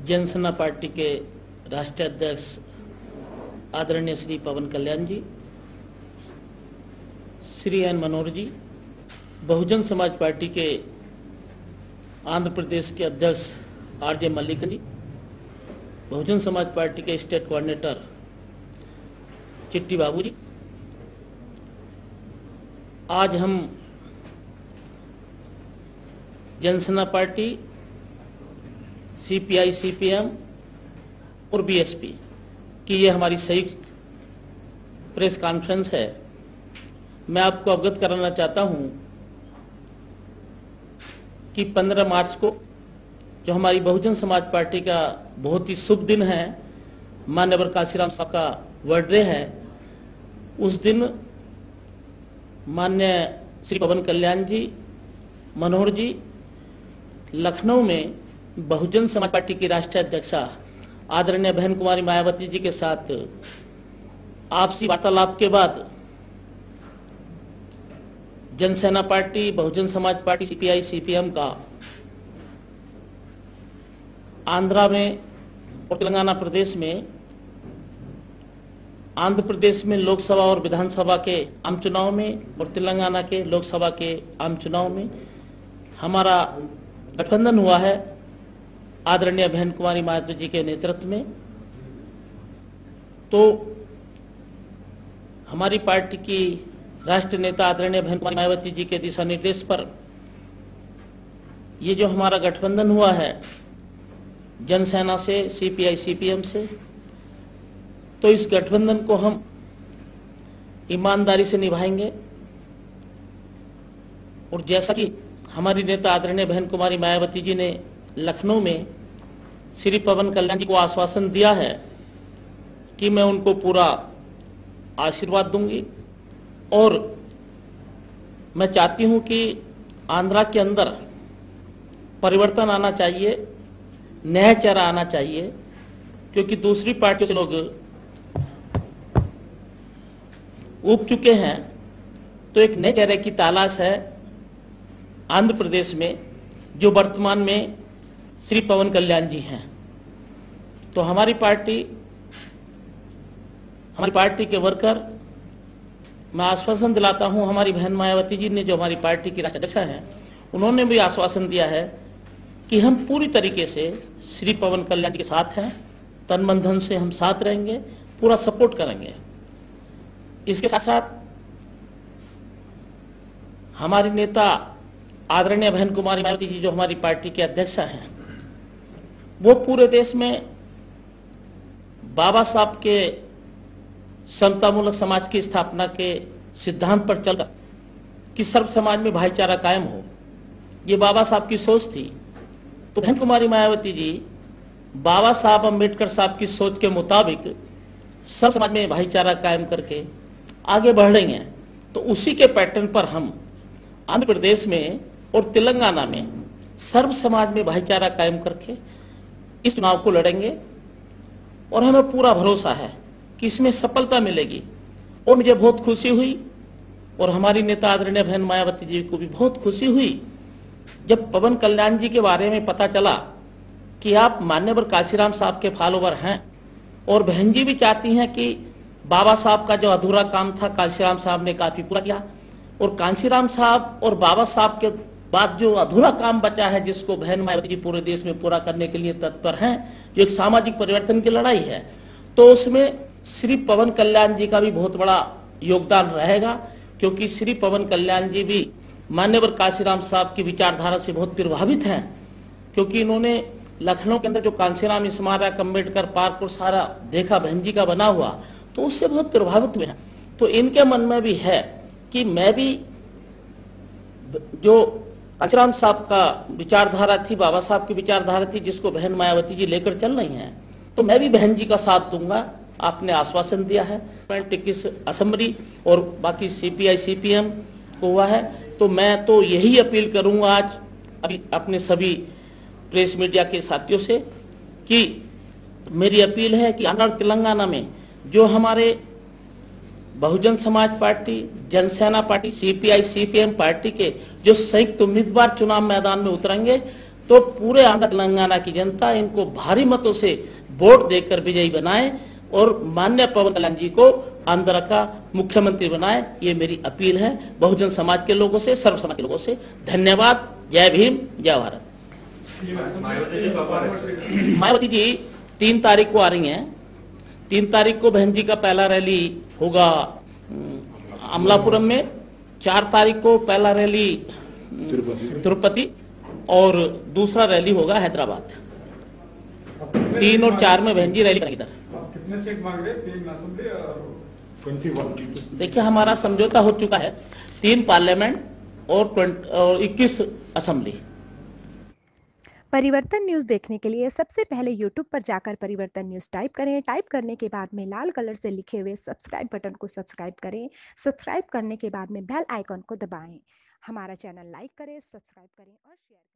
Jana Sena party के राष्ट्रीय अध्यक्ष आदरणीय श्री पवन कल्याण जी, श्री एन मनोहर जी, बहुजन समाज पार्टी के आंध्र प्रदेश के अध्यक्ष आरजे मल्लिक जी, बहुजन समाज पार्टी के स्टेट कोऑर्डिनेटर चिट्टी बाबू जी, आज हम जनसेना पार्टी, सीपीआई, सीपीएम और बीएसपी की ये हमारी संयुक्त प्रेस कॉन्फ्रेंस है। मैं आपको अवगत कराना चाहता हूं कि 15 मार्च को जो हमारी बहुजन समाज पार्टी का बहुत ही शुभ दिन है, माननीय काशीराम साहब का बर्थडे है, उस दिन माननीय श्री पवन कल्याण जी, मनोहर जी लखनऊ में बहुजन समाज पार्टी की राष्ट्रीय अध्यक्षा आदरणीय बहन कुमारी मायावती जी के साथ आपसी वार्तालाप के बाद Jana Sena party, Bahujan Samaj party, CPI, CPM का आंध्रा में और तेलंगाना प्रदेश में, आंध्र प्रदेश में लोकसभा और विधानसभा के आम चुनाव में और तेलंगाना के लोकसभा के आम चुनाव में हमारा गठबंधन हुआ है आदरणीय बहन कुमारी मायावती जी के नेतृत्व में। तो हमारी पार्टी की राष्ट्रीय नेता आदरणीय बहन कुमारी मायावती जी के दिशा निर्देश पर ये जो हमारा गठबंधन हुआ है जनसेना से, सीपीआई, सीपीएम से, तो इस गठबंधन को हम ईमानदारी से निभाएंगे। और जैसा कि हमारी नेता आदरणीय बहन कुमारी मायावती जी ने लखनऊ में श्री पवन कल्याण जी को आश्वासन दिया है कि मैं उनको पूरा आशीर्वाद दूंगी, और मैं चाहती हूं कि आंध्रा के अंदर परिवर्तन आना चाहिए, नया चेहरा आना चाहिए, क्योंकि दूसरी पार्टियों से लोग उब चुके हैं। तो एक नए चेहरे की तलाश है आंध्र प्रदेश में, जो वर्तमान में श्री पवन कल्याण जी हैं। तो हमारी पार्टी के वर्कर, मैं आश्वासन दिलाता हूं, हमारी बहन मायावती जी ने जो हमारी पार्टी की राष्ट्रीय अध्यक्षा हैं, उन्होंने भी आश्वासन दिया है कि हम पूरी तरीके से श्री पवन कल्याण जी के साथ हैं, तन मन धन से हम साथ रहेंगे, पूरा सपोर्ट करेंगे। इसके साथ साथ हमारी नेता आदरणीय बहन कुमारी मायावती जी जो हमारी पार्टी के अध्यक्षा हैं, वो पूरे देश में बाबा साहब के समतामूलक समाज की स्थापना के सिद्धांत पर चलकर कि सर्व समाज में भाईचारा कायम हो, ये बाबा साहब की सोच थी। तो बहन कुमारी मायावती जी बाबा साहब अम्बेडकर साहब की सोच के मुताबिक सर्व समाज में भाईचारा कायम करके आगे बढ़ रही हैं। तो उसी के पैटर्न पर हम आंध्र प्रदेश में और तेलंगाना में सर्व समाज में भाईचारा कायम करके इस चुनाव को लड़ेंगे, और हमें पूरा भरोसा है कि इसमें सफलता मिलेगी। और मुझे बहुत खुशी हुई, और हमारी नेता आदरणीय बहन मायावती जी को भी बहुत खुशी हुई जब पवन कल्याण जी के बारे में पता चला कि आप माननीय काशीराम साहब के फॉलोवर हैं, और बहन जी भी चाहती हैं कि बाबा साहब का जो अधूरा काम था काशीराम साहब ने काफी पूरा किया, और काशीराम साहब और बाबा साहब के बाद जो अधूरा काम बचा है, जिसको बहन मायावती जी पूरे देश में पूरा करने के लिए तत्पर हैं, जो एक सामाजिक परिवर्तन की लड़ाई है, तो उसमें श्री पवन कल्याण जी का भी बहुत बड़ा योगदान रहेगा। क्योंकि श्री पवन कल्याण जी भी माननीय काशीराम साहब की विचारधारा से बहुत प्रभावित हैं, क्योंकि इन्होंने लखनऊ के अंदर जो कांशीराम स्मारक, अम्बेडकर पार्क और सारा देखा बहन जी का बना हुआ, तो उससे बहुत प्रभावित हुए हैं। तो इनके मन में भी है कि मैं भी जो काशीराम साहब का विचारधारा थी, बाबा साहब की विचारधारा थी, जिसको बहन मायावती जी लेकर चल रही हैं, तो मैं भी बहन जी का साथ दूंगा। आपने आश्वासन दिया है। 21 असेंबली और बाकी सीपीआई, सीपीएम को हुआ है। तो मैं तो यही अपील करूंगा आज अभी अपने सभी प्रेस मीडिया के साथियों से कि मेरी अपील है कि आंध्र और तेलंगाना में जो हमारे Bahujan Samaj party, Jana Sena party, CPI, CPM party के जो संयुक्त उम्मीदवार चुनाव मैदान में उतरेंगे, तो तो पूरे आंध्र तेलंगाना की जनता इनको भारी मतों से वोट देकर विजयी बनाए और माननीय पवन कल्याण जी को आंध्र का मुख्यमंत्री बनाए। ये मेरी अपील है बहुजन समाज के लोगों से, सर्व समाज के लोगों से। धन्यवाद। जय भीम, जय भारत। मायावती जी 3 तारीख को आ रही हैं। 3 तारीख को बहन जी का पहला रैली होगा अमलापुरम में, 4 तारीख को पहला रैली तिरुपति और दूसरा रैली होगा हैदराबाद। 3 और 4 में बहन जी रैली करेंगी। कितने सीट मांग रहे? 3 असेंबली और 21। देखिए हमारा समझौता हो चुका है, 3 पार्लियामेंट और 21 असेंबली। परिवर्तन न्यूज देखने के लिए सबसे पहले यूट्यूब पर जाकर परिवर्तन न्यूज टाइप करें। टाइप करने के बाद में लाल कलर से लिखे हुए सब्सक्राइब बटन को सब्सक्राइब करें। सब्सक्राइब करने के बाद में बेल आइकन को दबाएं। हमारा चैनल लाइक करें, सब्सक्राइब करें और शेयर करें।